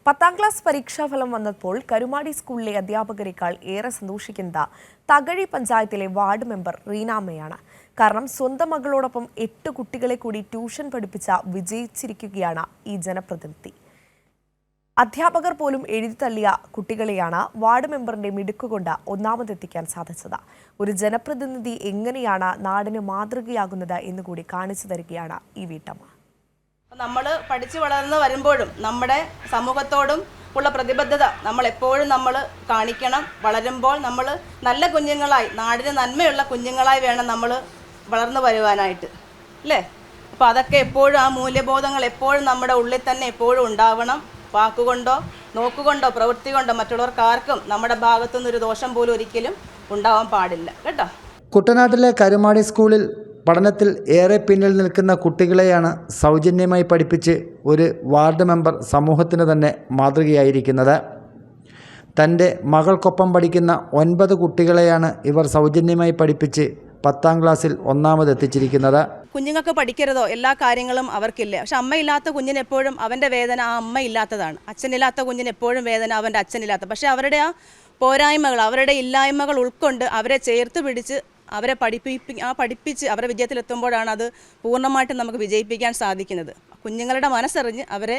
10ാം class പരീക്ഷാഫലം വന്നപ്പോൾ കരുമാടി സ്കൂളിലെ അധ്യാപകരെക്കാൾ ഏറെ സന്തോഷിക്കുന്നത് തകഴി പഞ്ചായത്തിലെ വാർഡ് മെമ്പർ റീനാമ്മയാണ്. കാരണം സ്വന്തം മകളോടൊപ്പം 8 കുട്ടികളെ കൂടി ട്യൂഷൻ പഠിപ്പിച്ച വിജയിച്ചിരിക്കുകയാണ് ഈ ജനപ്രതിനിധി. അധ്യാപകർ പോലും എഴുതിത്തള്ളിയ കുട്ടികളെയാണ് വാർഡ് മെമ്പറിന്റെ മിടുക്കുകൊണ്ട് ഒന്നാമതെത്തിക്കാൻ സാധിച്ചത്. ഒരു ജനപ്രതിനിധി എങ്ങനെയാണ് നാടിന് മാതൃകയാകുന്നത് എന്നുകൂടി കാണിച്ചു തരികയാണ് ഈ വീട്ടമ്മ. നമ്മൾ പഠിച്ചു വളർന്ന് വരുമ്പോഴും നമ്മുടെ സമൂഹത്തോടും ഉള്ള പ്രതിബദ്ധത നമ്മൾ എപ്പോഴും കാണിക്കണം. വളരുമ്പോൾ നമ്മൾ നല്ല കുഞ്ഞുങ്ങളായി, നാടിന് നന്മയുള്ള കുഞ്ഞുങ്ങളായി വേണം നമ്മൾ വളർന്നു വരുവാനായിട്ട്, അല്ലേ? അപ്പോൾ അതൊക്കെ എപ്പോഴും ആ മൂല്യബോധങ്ങൾ എപ്പോഴും നമ്മുടെ ഉള്ളിൽ തന്നെ എപ്പോഴും ഉണ്ടാവണം. വാക്കുകൊണ്ടോ നോക്കുകൊണ്ടോ പ്രവൃത്തി കൊണ്ടോ മറ്റുള്ളവർക്ക് ആർക്കും നമ്മുടെ ഭാഗത്തുനിന്ന് ഒരു ദോഷം പോലും ഒരിക്കലും ഉണ്ടാവാൻ പാടില്ല, കേട്ടോ. കുട്ടനാട്ടിലെ കരുമാടി സ്കൂളിൽ പഠനത്തിൽ ഏറെ പിന്നിൽ നിൽക്കുന്ന കുട്ടികളെയാണ് സൗജന്യമായി പഠിപ്പിച്ച് ഒരു വാർഡ് മെമ്പർ സമൂഹത്തിന് തന്നെ മാതൃകയായിരിക്കുന്നത്. തൻ്റെ മകൾക്കൊപ്പം പഠിക്കുന്ന 9 കുട്ടികളെയാണ് ഇവർ സൗജന്യമായി പഠിപ്പിച്ച് 10ാം ക്ലാസ്സിൽ ഒന്നാമതെത്തിച്ചിരിക്കുന്നത്. കുഞ്ഞുങ്ങൾക്ക് പഠിക്കരുതോ, എല്ലാ കാര്യങ്ങളും അവർക്കില്ല. പക്ഷെ അമ്മയില്ലാത്ത കുഞ്ഞിന് എപ്പോഴും അവൻ്റെ വേദന ആ അമ്മ ഇല്ലാത്തതാണ്. അച്ഛനില്ലാത്ത കുഞ്ഞിന് എപ്പോഴും വേദന അവൻ്റെ അച്ഛനില്ലാത്ത. പക്ഷെ അവരുടെ ആ പോരായ്മകൾ, അവരുടെ ഇല്ലായ്മകൾ ഉൾക്കൊണ്ട് അവരെ ചേർത്ത് പിടിച്ച് അവരെ പഠിപ്പിച്ച് അവരെ വിജയത്തിലെത്തുമ്പോഴാണ് അത് പൂർണ്ണമായിട്ടും നമുക്ക് വിജയിപ്പിക്കാൻ സാധിക്കുന്നത്. കുഞ്ഞുങ്ങളുടെ മനസ്സറിഞ്ഞ് അവരെ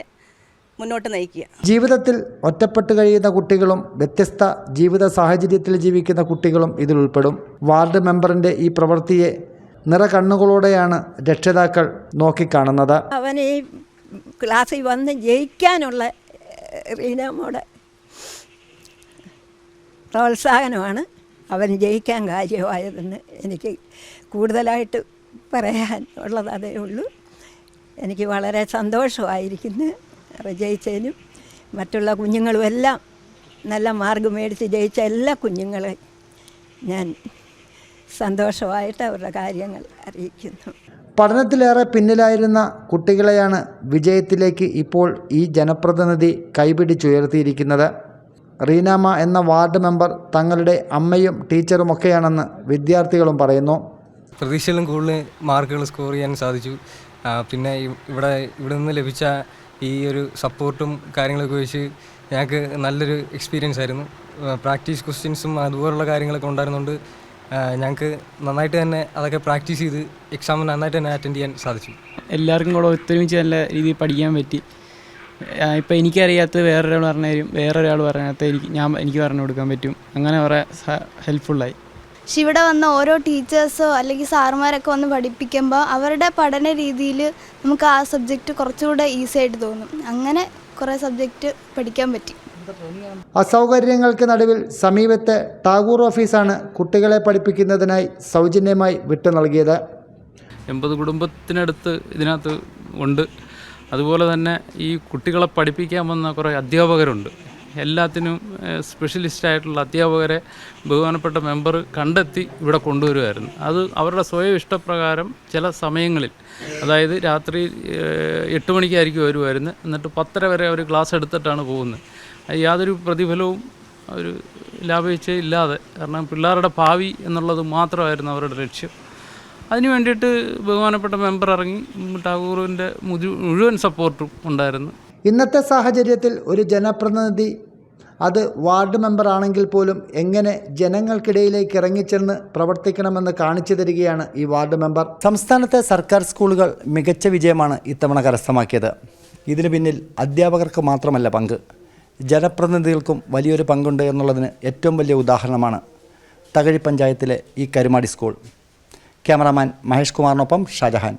മുന്നോട്ട് നയിക്കുക. ജീവിതത്തിൽ ഒറ്റപ്പെട്ട് കഴിയുന്ന കുട്ടികളും വ്യത്യസ്ത ജീവിത സാഹചര്യത്തിൽ ജീവിക്കുന്ന കുട്ടികളും ഇതിൽ ഉൾപ്പെടും. വാർഡ് മെമ്പറിൻ്റെ ഈ പ്രവൃത്തിയെ നിറകണ്ണുകളോടെയാണ് രക്ഷിതാക്കൾ നോക്കിക്കാണുന്നത്. അവൻ ഈ ക്ലാസ്സിൽ വന്ന് ജയിക്കാനുള്ള റീനാമ്മയുടെ പ്രോത്സാഹനമാണ് അവൻ ജയിക്കാൻ കാര്യമായതെന്ന് എനിക്ക് കൂടുതലായിട്ട് പറയാനുള്ളത് അതേ ഉള്ളൂ. എനിക്ക് വളരെ സന്തോഷമായിരിക്കുന്നു ജയിച്ചതിനും. മറ്റുള്ള കുഞ്ഞുങ്ങളും എല്ലാം നല്ല മാർക്ക് മേടിച്ച് ജയിച്ച എല്ലാ കുഞ്ഞുങ്ങളെയും ഞാൻ സന്തോഷമായിട്ട് അവരുടെ കാര്യങ്ങൾ അറിയിക്കുന്നു. പഠനത്തിലേറെ പിന്നിലായിരുന്ന കുട്ടികളെയാണ് വിജയത്തിലേക്ക് ഇപ്പോൾ ഈ ജനപ്രതിനിധി കൈപിടിച്ചുയർത്തിയിരിക്കുന്നത്. റീനാമ്മ എന്ന വാർഡ് മെമ്പർ തങ്ങളുടെ അമ്മയും ടീച്ചറുമൊക്കെയാണെന്ന് വിദ്യാർത്ഥികളും പറയുന്നു. പ്രതീക്ഷയിലും കൂടുതൽ മാർക്കുകൾ സ്കോർ ചെയ്യാൻ സാധിച്ചു. പിന്നെ ഇവിടെ നിന്ന് ലഭിച്ച ഈ ഒരു സപ്പോർട്ടും കാര്യങ്ങളൊക്കെ വെച്ച് ഞങ്ങൾക്ക് നല്ലൊരു എക്സ്പീരിയൻസ് ആയിരുന്നു. പ്രാക്ടീസ് ക്വസ്റ്റ്യൻസും അതുപോലുള്ള കാര്യങ്ങളൊക്കെ ഉണ്ടായിരുന്നുകൊണ്ട് ഞങ്ങൾക്ക് നന്നായിട്ട് തന്നെ അതൊക്കെ പ്രാക്ടീസ് ചെയ്ത് എക്സാമിന് നന്നായിട്ട് തന്നെ അറ്റൻഡ് ചെയ്യാൻ സാധിച്ചു. എല്ലാവർക്കും കൂടെ ഒത്തൊരുമിച്ച് നല്ല രീതിയിൽ പഠിക്കാൻ പറ്റി. ഇപ്പം എനിക്കറിയാത്ത വേറൊരാൾ പറഞ്ഞു തരും, വേറൊരാൾ പറയാത്ത എനിക്ക് പറഞ്ഞു കൊടുക്കാൻ പറ്റും. അങ്ങനെ കുറേ ഹെൽപ്ഫുള്ളായി. പക്ഷെ ഇവിടെ വന്ന ഓരോ ടീച്ചേഴ്സോ അല്ലെങ്കിൽ സാറുമാരൊക്കെ വന്ന് പഠിപ്പിക്കുമ്പോൾ അവരുടെ പഠന രീതിയിൽ നമുക്ക് ആ സബ്ജക്റ്റ് കുറച്ചുകൂടെ ഈസി ആയിട്ട് തോന്നും. അങ്ങനെ കുറേ സബ്ജക്റ്റ് പഠിക്കാൻ പറ്റി. അസൗകര്യങ്ങൾക്ക് നടുവിൽ സമീപത്തെ ടാഗൂർ ഓഫീസാണ് കുട്ടികളെ പഠിപ്പിക്കുന്നതിനായി സൗജന്യമായി വിട്ടു നൽകിയത്. 80 കുടുംബത്തിനടുത്ത് ഇതിനകത്ത് ഉണ്ട്. അതുപോലെ തന്നെ ഈ കുട്ടികളെ പഠിപ്പിക്കാൻ വന്ന കുറേ അധ്യാപകരുണ്ട്. എല്ലാത്തിനും സ്പെഷ്യലിസ്റ്റായിട്ടുള്ള അധ്യാപകരെ ബഹുമാനപ്പെട്ട മെമ്പർ കണ്ടെത്തി ഇവിടെ കൊണ്ടുവരുമായിരുന്നു. അത് അവരുടെ സ്വയം ഇഷ്ടപ്രകാരം ചില സമയങ്ങളിൽ, അതായത് രാത്രി 8 മണിക്കായിരിക്കും അവർ വരുന്നത്. എന്നിട്ട് 10:30 വരെ അവർ ക്ലാസ് എടുത്തിട്ടാണ് പോകുന്നത്. യാതൊരു പ്രതിഫലവും അവർ ലാഭിച്ചില്ലാതെ, കാരണം പിള്ളേരുടെ ഭാവി എന്നുള്ളത് മാത്രമായിരുന്നു അവരുടെ ലക്ഷ്യം. അതിനു വേണ്ടിയിട്ട് ബഹുമാനപ്പെട്ട മെമ്പർ ഇറങ്ങി ടാഗൂറിൻ്റെ മുഴുവൻ സപ്പോർട്ടും ഉണ്ടായിരുന്നു. ഇന്നത്തെ സാഹചര്യത്തിൽ ഒരു ജനപ്രതിനിധി, അത് വാർഡ് മെമ്പർ ആണെങ്കിൽ പോലും എങ്ങനെ ജനങ്ങൾക്കിടയിലേക്ക് ഇറങ്ങിച്ചെന്ന് പ്രവർത്തിക്കണമെന്ന് കാണിച്ചു തരികയാണ് ഈ വാർഡ് മെമ്പർ. സംസ്ഥാനത്തെ സർക്കാർ സ്കൂളുകൾ മികച്ച വിജയമാണ് ഇത്തവണ കരസ്ഥമാക്കിയത്. ഇതിനു പിന്നിൽ അധ്യാപകർക്ക് മാത്രമല്ല പങ്ക്, ജനപ്രതിനിധികൾക്കും വലിയൊരു പങ്കുണ്ട് എന്നുള്ളതിന് ഏറ്റവും വലിയ ഉദാഹരണമാണ് തകഴി പഞ്ചായത്തിലെ ഈ കരുമാടി സ്കൂൾ. ക്യാമറാമാൻ മഹേഷ് കുമാറിനൊപ്പം ഷാജഹാൻ.